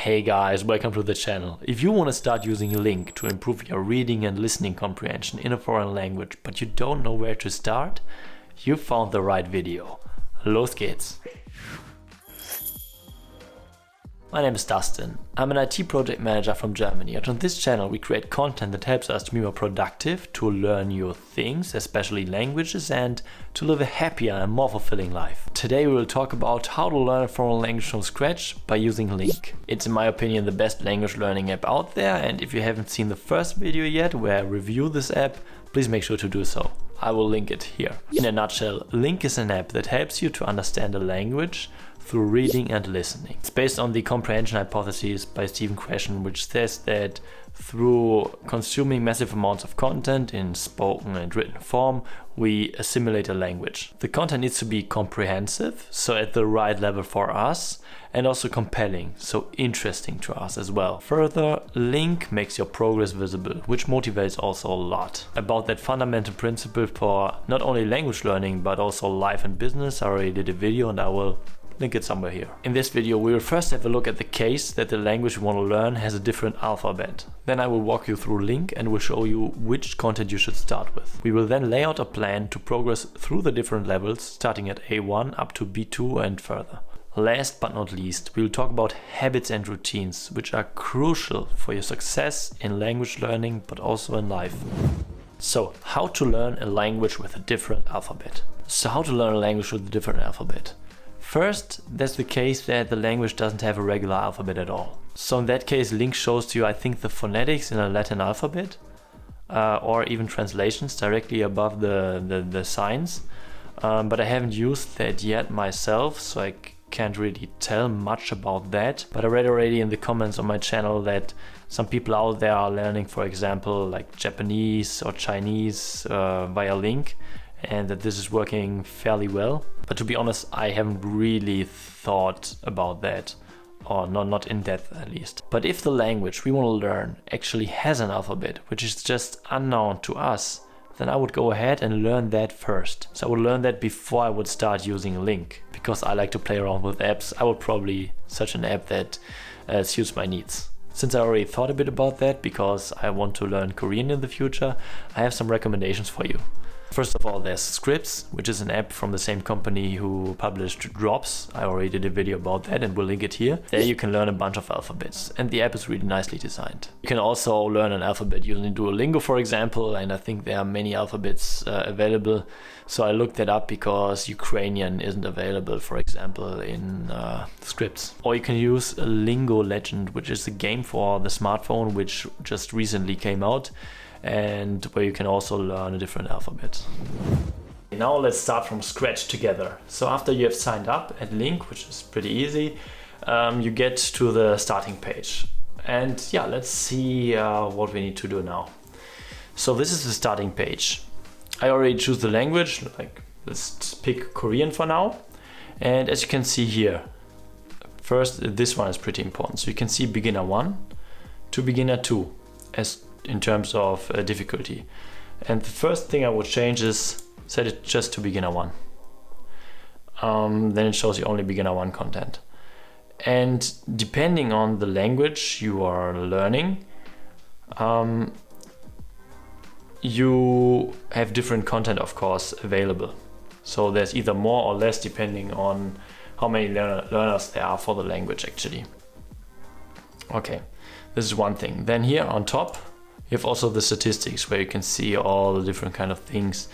Hey guys, welcome to the channel. If you want to start using Lingq to improve your reading and listening comprehension in a foreign language, but you don't know where to start, you found the right video. Los geht's! My name is Dustin. I'm an IT project manager from Germany, and on this channel we create content that helps us to be more productive, to learn new things, especially languages, and to live a happier and more fulfilling life. Today we will talk about how to learn a foreign language from scratch by using Lingq. It's in my opinion the best language learning app out there, and if you haven't seen the first video yet where I review this app, please make sure to do so. I will link it here. In a nutshell, Lingq is an app that helps you to understand a language through reading and listening. It's based on the comprehension hypothesis by Stephen Krashen, which says that through consuming massive amounts of content in spoken and written form, we assimilate a language. The content needs to be comprehensive, so at the right level for us, and also compelling, so interesting to us as well. Further, Lingq makes your progress visible, which motivates also a lot. About that fundamental principle for not only language learning, but also life and business, I already did a video and I will link it somewhere here. In this video we will first have a look at the case that the language you want to learn has a different alphabet. Then I will walk you through Lingq and will show you which content you should start with. We will then lay out a plan to progress through the different levels, starting at A1 up to B2 and further. Last but not least, we will talk about habits and routines, which are crucial for your success in language learning but also in life. So, how to learn a language with a different alphabet. First, there's the case that the language doesn't have a regular alphabet at all. So in that case, Lingq shows you, I think, the phonetics in a Latin alphabet, or even translations directly above the signs. But I haven't used that yet myself, so I can't really tell much about that. But I read already in the comments on my channel that some people out there are learning, for example, like Japanese or Chinese via Lingq, and that this is working fairly well. But to be honest, I haven't really thought about that, or not in depth at least. But if the language we want to learn actually has an alphabet, which is just unknown to us, then I would go ahead and learn that first. So I would learn that before I would start using Lingq. Because I like to play around with apps, I would probably search an app that suits my needs. Since I already thought a bit about that, because I want to learn Korean in the future, I have some recommendations for you. First of all, there's Scripts, which is an app from the same company who published Drops. I already did a video about that and will link it here. There you can learn a bunch of alphabets, and the app is really nicely designed. You can also learn an alphabet using Duolingo, for example, and I think there are many alphabets available. So I looked that up because Ukrainian isn't available, for example, in Scripts. Or you can use Lingo Legend, which is a game for the smartphone, which just recently came out, and where you can also learn a different alphabet. Now let's start from scratch together. So after you have signed up at Lingq, which is pretty easy, you get to the starting page. And yeah, let's see what we need to do now. So this is the starting page. I already choose the language, like let's pick Korean for now. And as you can see here, first this one is pretty important. So you can see beginner 1 to beginner 2 as in terms of difficulty. And the first thing I would change is set it just to beginner 1. Then it shows you only beginner 1 content. And depending on the language you are learning, you have different content, of course, available. So there's either more or less depending on how many learners there are for the language actually. Okay, this is one thing. Then here on top, you have also the statistics where you can see all the different kind of things,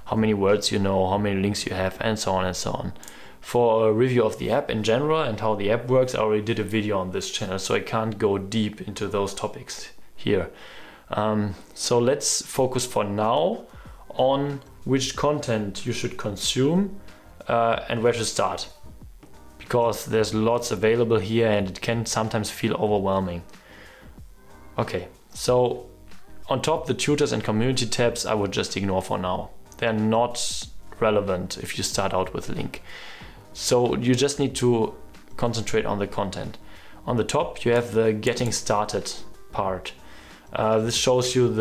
how many words you know, how many links you have, and so on and so on. For a review of the app in general and how the app works, I already did a video on this channel, so I can't go deep into those topics here. So let's focus for now on which content you should consume and where to start. Because there's lots available here and it can sometimes feel overwhelming. Okay, so on top, the tutors and community tabs I would just ignore for now. They're not relevant if you start out with Lingq. So you just need to concentrate on the content. On the top, you have the getting started part. This shows you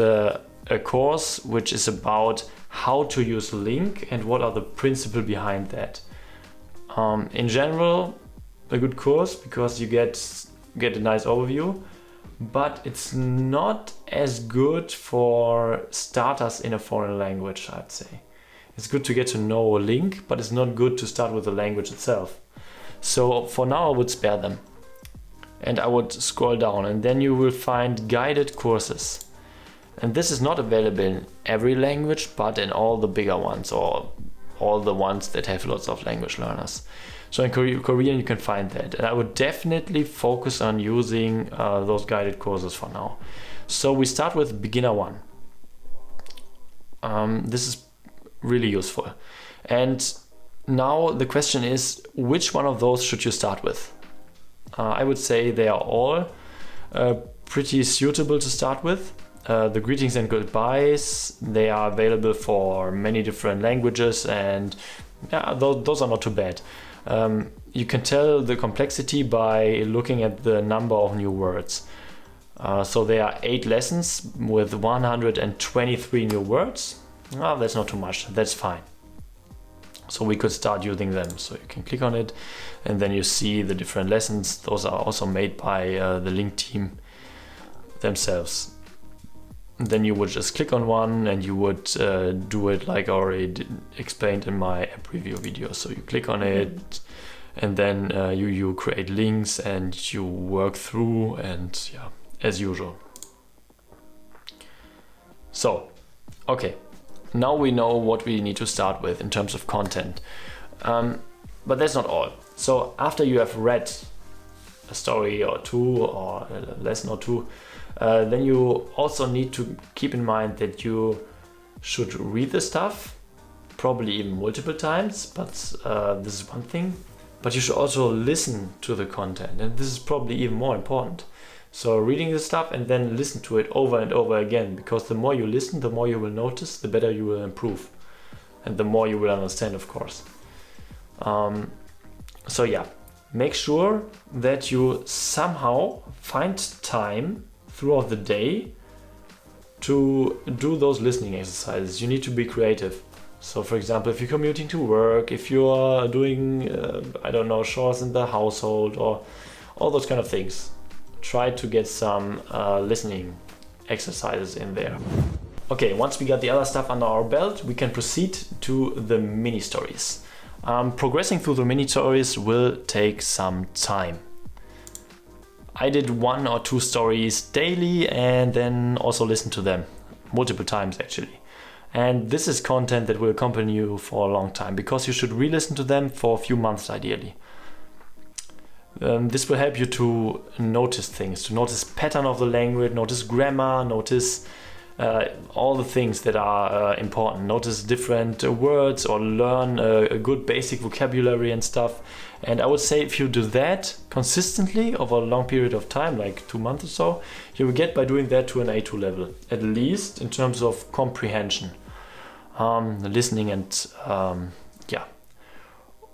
a course which is about how to use Lingq and what are the principles behind that. In general, a good course because you get get a nice overview, but it's not as good for starters in a foreign language, I'd say. It's good to get to know Lingq, but it's not good to start with the language itself. So for now I would spare them. And I would scroll down, and then you will find guided courses. And this is not available in every language, but in all the bigger ones, or all the ones that have lots of language learners. So in Korean you can find that. And I would definitely focus on using those guided courses for now. So we start with beginner 1. This is really useful. And now the question is, which one of those should you start with? I would say they are all pretty suitable to start with. The greetings and goodbyes, they are available for many different languages, and yeah, those are not too bad. You can tell the complexity by looking at the number of new words. So there are 8 lessons with 123 new words. That's not too much, that's fine. So we could start using them. So you can click on it and then you see the different lessons. Those are also made by the Lingq team themselves. And then you would just click on one and you would do it like I already explained in my app review video. So you click on it and then you create links and you work through, and yeah, as usual. So, okay. Now we know what we need to start with in terms of content. But that's not all. So after you have read a story or two or a lesson or two, then you also need to keep in mind that you should read the stuff, probably even multiple times, but this is one thing. But you should also listen to the content, and this is probably even more important. So reading the stuff and then listen to it over and over again, because the more you listen, the more you will notice, the better you will improve, and the more you will understand, of course. So yeah, make sure that you somehow find time throughout the day to do those listening exercises. You need to be creative. So for example, if you're commuting to work, if you are doing, I don't know, chores in the household or all those kind of things, try to get some listening exercises in there. Okay, once we got the other stuff under our belt, we can proceed to the mini stories. Progressing through the mini stories will take some time. I did 1 or 2 stories daily and then also listened to them multiple times actually. And this is content that will accompany you for a long time, because you should re-listen to them for a few months ideally. This will help you to notice things, to notice pattern of the language, notice grammar, notice all the things that are important, notice different words, or learn a good basic vocabulary and stuff. And I would say if you do that consistently over a long period of time, like 2 months or so, you will get by doing that to an A2 level, at least in terms of comprehension, listening and yeah,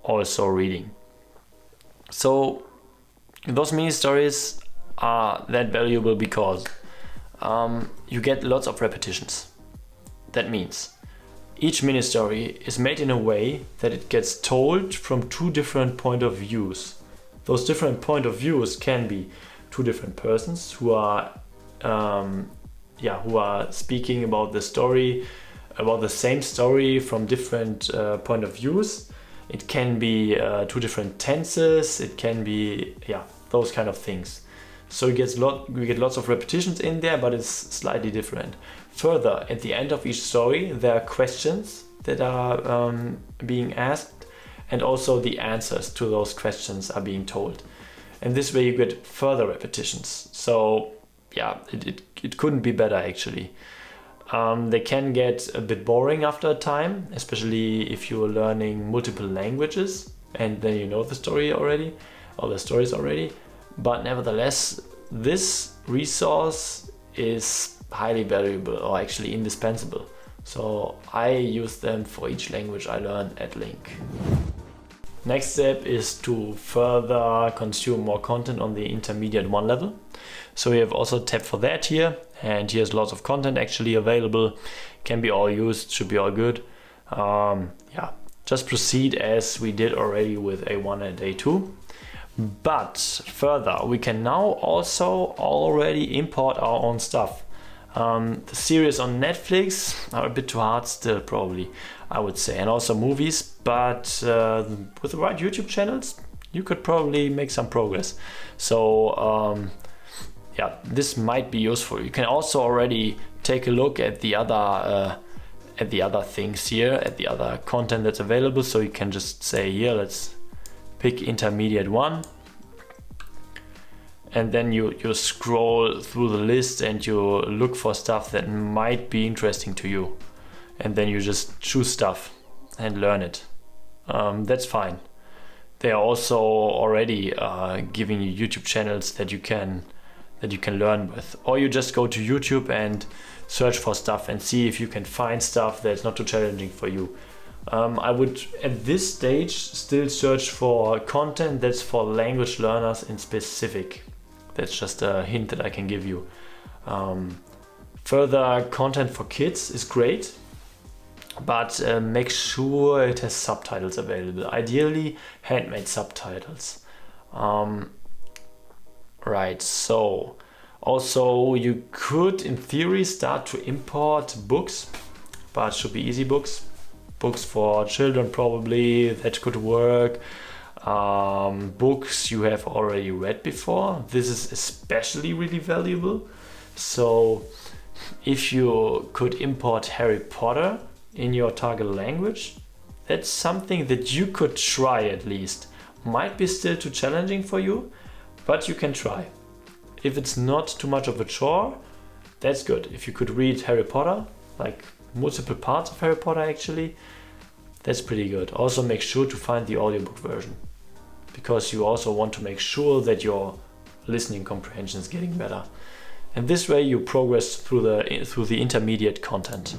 also reading. So those mini stories are that valuable because you get lots of repetitions. That means each mini story is made in a way that it gets told from 2 different point of views. Those different point of views can be 2 different persons who are speaking about the story, about the same story from different point of views. It can be 2 different tenses. It can be those kind of things. So we get lots of repetitions in there, but it's slightly different. Further, at the end of each story, there are questions that are being asked, and also the answers to those questions are being told. And this way you get further repetitions. So yeah, it couldn't be better actually. They can get a bit boring after a time, especially if you're learning multiple languages and then you know the story already, or the stories already. But nevertheless, this resource is highly valuable, or actually indispensable. So I use them for each language I learn at Lingq. Next step is to further consume more content on the intermediate 1 level. So we have also a tab for that here, and here's lots of content actually available. Can be all used, should be all good. Just proceed as we did already with A1 and A2. But further, we can now also already import our own stuff. The series on Netflix are a bit too hard still, probably, I would say, and also movies, but with the right YouTube channels, you could probably make some progress. So yeah, this might be useful. You can also already take a look at the other things here, at the other content that's available. So you can just say here, let's pick intermediate 1, and then you scroll through the list and you look for stuff that might be interesting to you, and then you just choose stuff and learn it. That's fine. They are also already giving you YouTube channels that you can learn with, or you just go to YouTube and search for stuff and see if you can find stuff that's not too challenging for you. I would at this stage still search for content that's for language learners in specific. That's just a hint that I can give you. Further content for kids is great, but make sure it has subtitles available. Ideally, handmade subtitles. Right, so also you could in theory start to import books, but it should be easy books. Books for children probably, that could work. Books you have already read before. This is especially really valuable. So if you could import Harry Potter in your target language, that's something that you could try at least. Might be still too challenging for you, but you can try. If it's not too much of a chore, that's good. If you could read Harry Potter, like multiple parts of Harry Potter actually, that's pretty good. Also make sure to find the audiobook version, because you also want to make sure that your listening comprehension is getting better. And this way you progress through the intermediate content.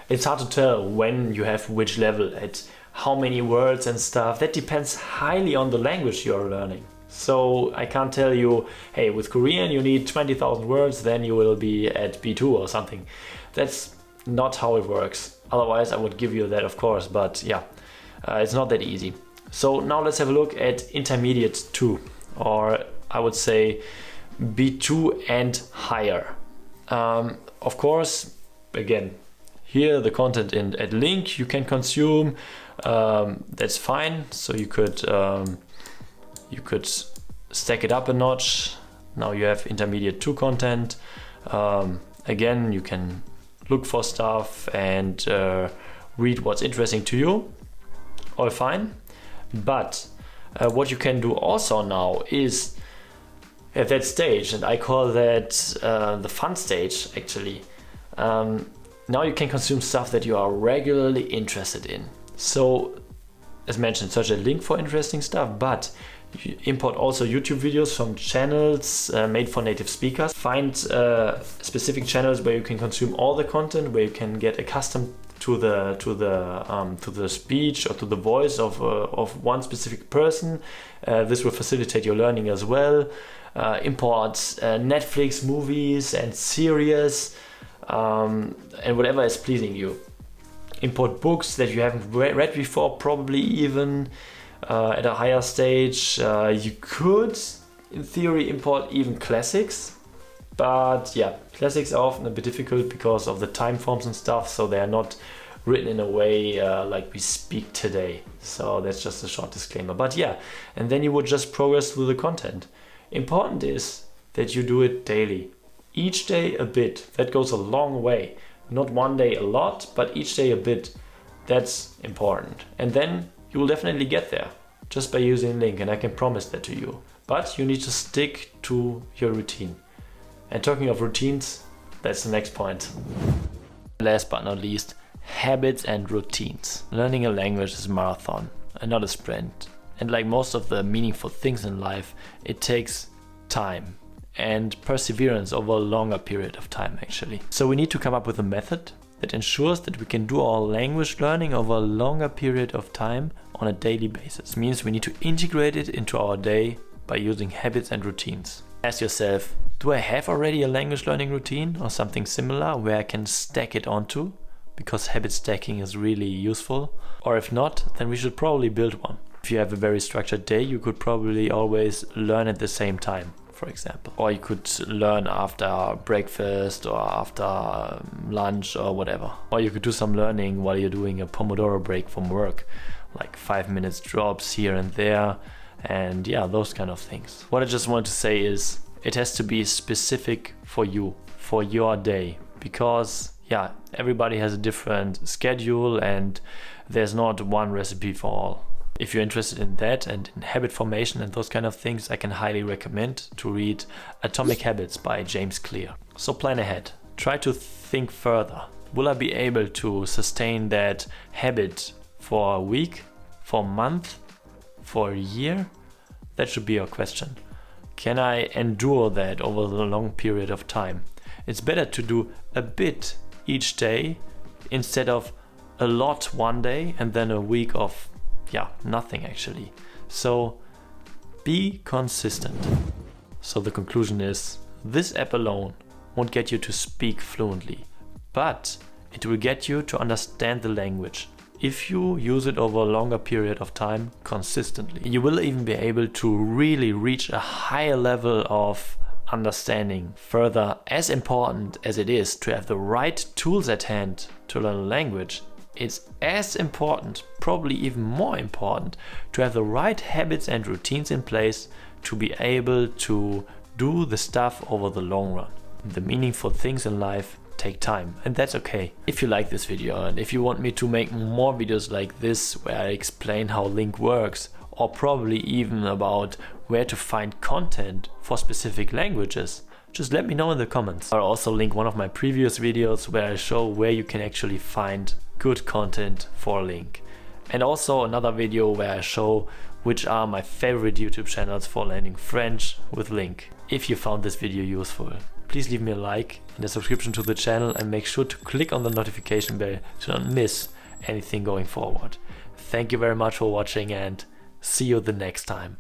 It's hard to tell when you have which level, at how many words and stuff. That depends highly on the language you're learning. So I can't tell you, hey, with Korean you need 20,000 words, then you will be at B2 or something. That's not how it works. Otherwise I would give you that, of course, but yeah, it's not that easy. So now let's have a look at intermediate 2, or I would say B2 and higher. Of course, again, here the content at Lingq you can consume, that's fine. So you could stack it up a notch. Now you have intermediate 2 content. Again, you can look for stuff and read what's interesting to you. All fine. But what you can do also now is at that stage, and I call that the fun stage actually, now you can consume stuff that you are regularly interested in. So as mentioned, search at Lingq for interesting stuff, but you import also YouTube videos from channels made for native speakers. Find specific channels where you can consume all the content, where you can get accustomed to the speech or to the voice of one specific person. This will facilitate your learning as well. Import Netflix movies and series, and whatever is pleasing you. Import books that you haven't read before, probably even at a higher stage. You could, in theory, import even classics, but yeah, classics are often a bit difficult because of the time forms and stuff, so they are not written in a way like we speak today. So that's just a short disclaimer. But yeah, and then you would just progress through the content. Important is that you do it daily. Each day a bit. That goes a long way. Not one day a lot, but each day a bit. That's important. And then you will definitely get there just by using Lingq, and I can promise that to you. But you need to stick to your routine. And talking of routines, that's the next point. Last but not least, habits and routines. Learning a language is a marathon and not a sprint. And like most of the meaningful things in life, it takes time and perseverance over a longer period of time actually. So we need to come up with a method that ensures that we can do our language learning over a longer period of time on a daily basis. It means we need to integrate it into our day by using habits and routines. Ask yourself, do I have already a language learning routine or something similar where I can stack it onto? Because habit stacking is really useful. Or if not, then we should probably build one. If you have a very structured day, you could probably always learn at the same time, for example. Or you could learn after breakfast or after lunch or whatever. Or you could do some learning while you're doing a Pomodoro break from work, like 5 minutes drops here and there, and yeah, those kind of things. What I just want to say is it has to be specific for you, for your day, because yeah, everybody has a different schedule and there's not one recipe for all. If you're interested in that and in habit formation and those kind of things, I can highly recommend to read Atomic Habits by James Clear. So plan ahead. Try to think further. Will I be able to sustain that habit for a week, for a month, for a year? That should be your question. Can I endure that over the long period of time? It's better to do a bit each day instead of a lot one day and then a week of nothing actually. So be consistent. So the conclusion is, this app alone won't get you to speak fluently, but it will get you to understand the language. If you use it over a longer period of time consistently, you will even be able to really reach a higher level of understanding. Further, as important as it is to have the right tools at hand to learn a language, it's as important, probably even more important, to have the right habits and routines in place to be able to do the stuff over the long run. The meaningful things in life take time, and that's okay. If you like this video and if you want me to make more videos like this where I explain how Lingq works, or probably even about where to find content for specific languages, just let me know in the comments. I'll also link one of my previous videos where I show where you can actually find good content for Lingq. And also another video where I show which are my favorite YouTube channels for learning French with Lingq. If you found this video useful, please leave me a like and a subscription to the channel, and make sure to click on the notification bell to not miss anything going forward. Thank you very much for watching, and see you the next time.